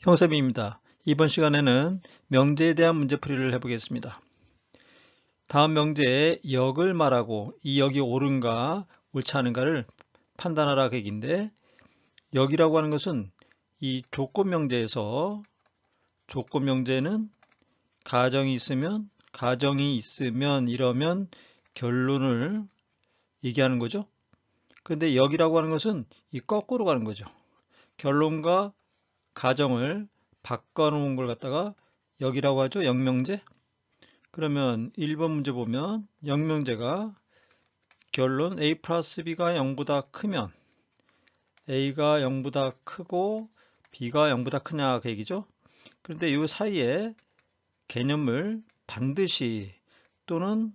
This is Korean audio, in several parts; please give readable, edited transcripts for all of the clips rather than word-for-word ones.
형쌤입니다. 이번 시간에는 명제에 대한 문제풀이를 해보겠습니다. 다음 명제에 역을 말하고 이 역이 옳은가 옳지 않은가를 판단하라 계기인데, 역이라고 하는 것은 이 조건 명제에서 조건 명제는 가정이 있으면 이러면 결론을 얘기하는 거죠. 그런데 역이라고 하는 것은 이 거꾸로 가는 거죠. 결론과 가정을 바꿔놓은 걸 갖다가 역이라고 하죠. 역명제. 그러면 1번 문제 보면 역명제가 결론 a 플러스 b가 0보다 크면 a가 0보다 크고 b가 0보다 크냐 그 얘기죠. 그런데 이 사이에 개념을 반드시 또는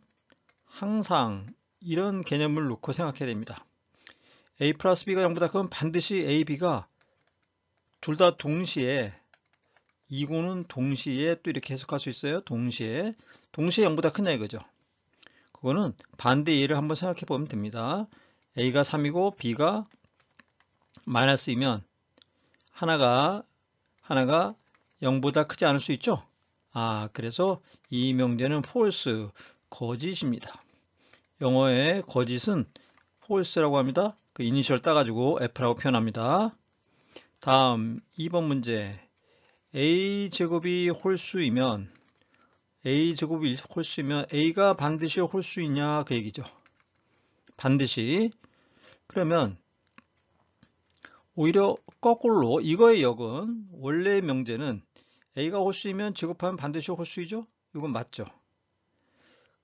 항상 이런 개념을 놓고 생각해야 됩니다. a 플러스 b가 0보다 크면 반드시 a, b가 둘 다 동시에, 이거는 동시에 또 이렇게 해석할 수 있어요. 동시에 0보다 크냐 이거죠. 그거는 반대 예를 한번 생각해 보면 됩니다. a가 3이고 b가 마이너스이면 하나가 0보다 크지 않을 수 있죠. 그래서 이 명제는 false, 거짓입니다. 영어의 거짓은 false라고 합니다. 그 이니셜 따가지고 f라고 표현합니다. 다음 2번 문제. a제곱이 홀수이면 a가 반드시 홀수이냐 그 얘기죠. 반드시. 그러면 오히려 거꾸로 이거의 역은, 원래의 명제는 a가 홀수이면 제곱하면 반드시 홀수이죠. 이건 맞죠.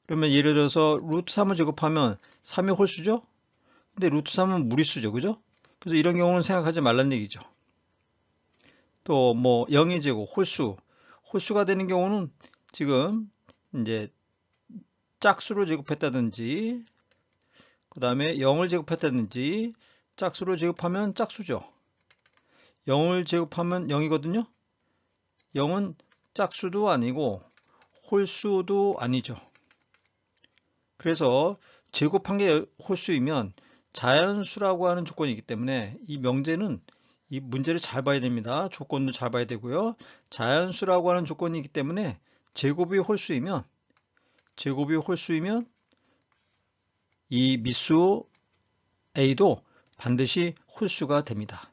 그러면 예를 들어서 루트 3을 제곱하면 3이 홀수죠. 근데 루트 3은 무리수죠. 그죠? 그래서 이런 경우는 생각하지 말란 얘기죠. 또 뭐 0의 제곱, 홀수가 되는 경우는 지금 이제 짝수로 제곱했다든지, 그 다음에 0을 제곱했다든지, 짝수로 제곱하면 짝수죠. 0을 제곱하면 0이거든요. 0은 짝수도 아니고 홀수도 아니죠. 그래서 제곱한 게 홀수이면 자연수라고 하는 조건이기 때문에 이 명제는 이 문제를 잘 봐야 됩니다. 조건도 잘 봐야 되고요. 자연수라고 하는 조건이기 때문에 제곱이 홀수이면 이 미수 a도 반드시 홀수가 됩니다.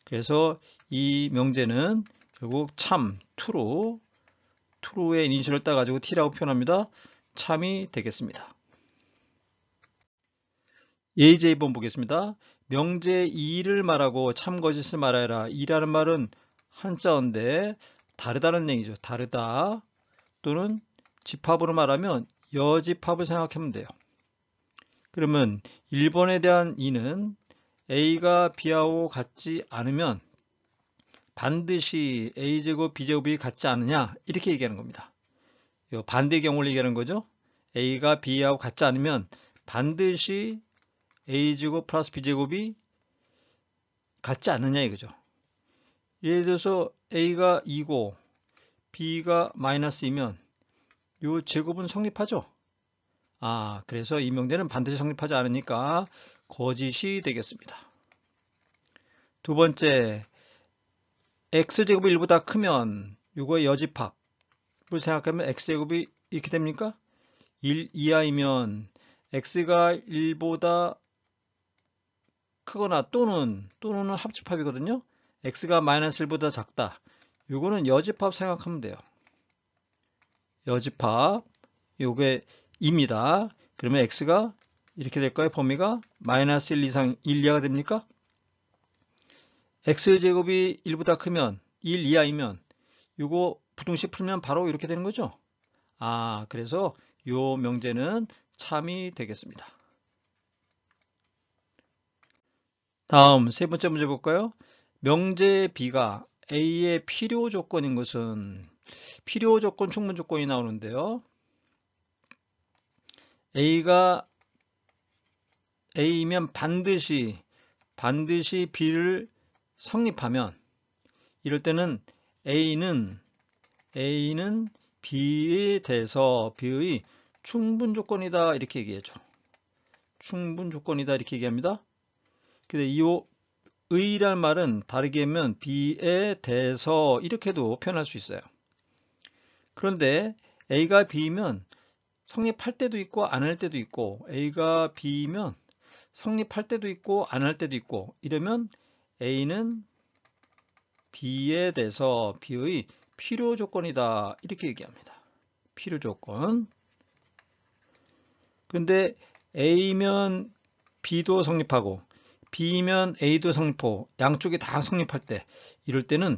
그래서 이 명제는 결국 참, true의 이니셜을 따가지고 t라고 표현합니다. 참이 되겠습니다. 예제 2번 보겠습니다. 명제 2를 말하고 참 거짓을 말하여라. 2라는 말은 한자어인데 다르다는 얘기죠. 다르다. 또는 집합으로 말하면 여집합을 생각하면 돼요. 그러면 1번에 대한 2는 a가 b하고 같지 않으면 반드시 a제곱 b제곱이 같지 않느냐 이렇게 얘기하는 겁니다. 반대 경우를 얘기하는 거죠. a가 b하고 같지 않으면 반드시 a제곱 플러스 b제곱이 같지 않느냐 이거죠. 예를 들어서 a가 2고 b가 마이너스이면 이 제곱은 성립하죠. 그래서 이 명제는 반드시 성립하지 않으니까 거짓이 되겠습니다. 두 번째, x제곱이 1보다 크면 이거의 여집합을 생각하면 x제곱이 이렇게 됩니까? 1 이하이면 x가 1보다 크거나 또는 합집합이거든요. x가 마이너스 1보다 작다. 이거는 여집합 생각하면 돼요. 여집합, 요게 2입니다. 그러면 x가 이렇게 될까요? 범위가 마이너스 1 이상 1 이하가 됩니까? x제곱이 1보다 크면 1 이하이면 이거 부등식 풀면 바로 이렇게 되는 거죠. 그래서 요 명제는 참이 되겠습니다. 다음 세 번째 문제 볼까요? 명제 B가 A의 필요 조건인 것은, 필요 조건, 충분 조건이 나오는데요. A가 A이면 반드시 B를 성립하면, 이럴 때는 A는 B에 대해서 B의 충분 조건이다 이렇게 얘기하죠. 충분 조건이다 이렇게 얘기합니다. 근데 이 의란 말은 다르게 하면 B에 대해서 이렇게도 표현할 수 있어요. 그런데 A가 B면 성립할 때도 있고 안 할 때도 있고, A가 B면 성립할 때도 있고 안 할 때도 있고, 이러면 A는 B에 대해서 B의 필요 조건이다, 이렇게 얘기합니다. 필요 조건. 근데 A면 B도 성립하고 B면 A도 성립하고 양쪽이 다 성립할 때, 이럴 때는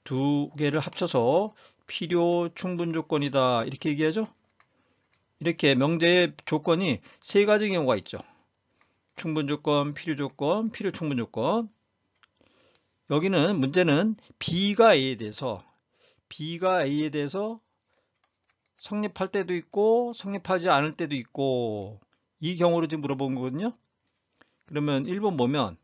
두 개를 합쳐서 필요 충분 조건이다, 이렇게 얘기하죠. 이렇게 명제의 조건이 세 가지 경우가 있죠. 충분 조건, 필요 조건, 필요 충분 조건. 여기는 문제는 B가 A에 대해서 성립할 때도 있고 성립하지 않을 때도 있고, 이 경우로 지금 물어본 거거든요. 그러면 1번 보면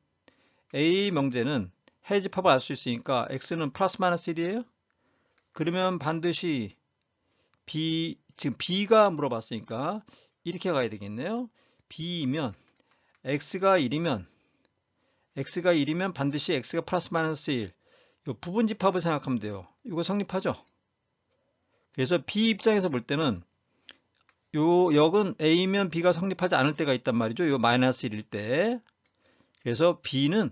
A 명제는 해집합을 알 수 있으니까 x는 플러스 마이너스 1이에요. 그러면 반드시 지금 B가 물어봤으니까 이렇게 가야 되겠네요. B이면 x가 1이면 반드시 x가 플러스 마이너스 1. 이 부분 집합을 생각하면 돼요. 이거 성립하죠. 그래서 B 입장에서 볼 때는 요 역은 A면 B가 성립하지 않을 때가 있단 말이죠. 요 마이너스 1일 때. 그래서 B는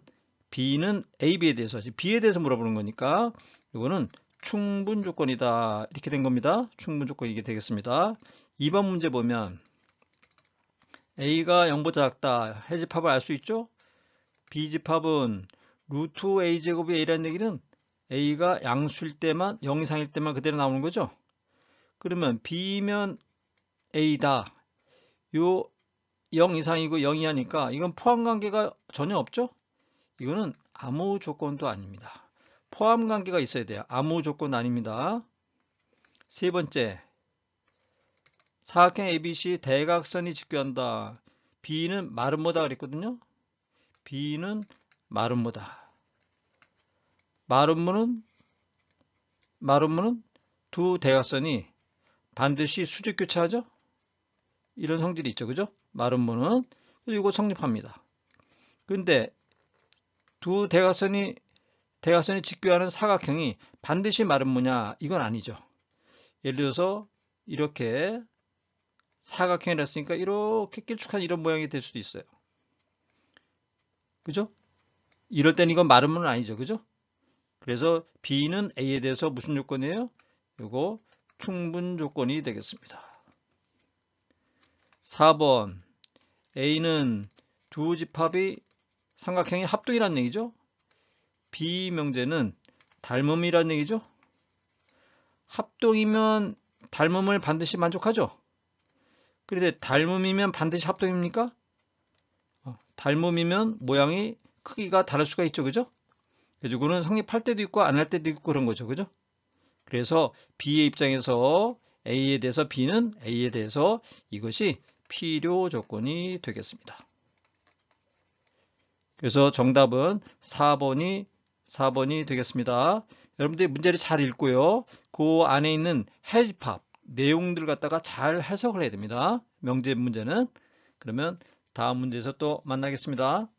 A, B에 대해서, B에 대해서 물어보는 거니까 이거는 충분 조건이다, 이렇게 된 겁니다. 충분 조건이 이게 되겠습니다. 2번 문제 보면 A가 0보다 작다, 해집합을 알 수 있죠. B집합은 루트 A제곱이 A라는 얘기는 A가 양수일 때만, 0 이상일 때만 그대로 나오는 거죠. 그러면 B면 A다. 요 0 이상이고 0 이하니까 이건 포함관계가 전혀 없죠. 이거는 아무 조건도 아닙니다. 포함관계가 있어야 돼요. 아무 조건 아닙니다. 세 번째, 사각형 ABC 대각선이 직교한다. B는 마름모다 그랬거든요. B는 마름모다. 마름모는 두 대각선이 반드시 수직 교차하죠. 이런 성질이 있죠, 그죠? 마름모는. 이거 성립합니다. 근데 두 대각선이 직교하는 사각형이 반드시 마름모냐? 이건 아니죠. 예를 들어서 이렇게 사각형이라 했으니까 이렇게 길쭉한 이런 모양이 될 수도 있어요. 그죠? 이럴 때는 이건 마름모는 아니죠, 그죠? 그래서 B는 A에 대해서 무슨 조건이에요? 이거 충분 조건이 되겠습니다. 4번, A는 두 집합이 삼각형의 합동이라는 얘기죠. B 명제는 닮음이라는 얘기죠. 합동이면 닮음을 반드시 만족하죠. 그런데 닮음이면 반드시 합동입니까? 닮음이면 모양이 크기가 다를 수가 있죠, 그죠? 그래서 이거는 성립할 때도 있고 안 할 때도 있고 그런 거죠, 그죠? 그래서 B의 입장에서 B는 A에 대해서 이것이 필요 조건이 되겠습니다. 그래서 정답은 4번이 되겠습니다. 여러분들이 문제를 잘 읽고요. 그 안에 있는 해집합 내용들 갖다가 잘 해석을 해야 됩니다. 명제 문제는. 그러면 다음 문제에서 또 만나겠습니다.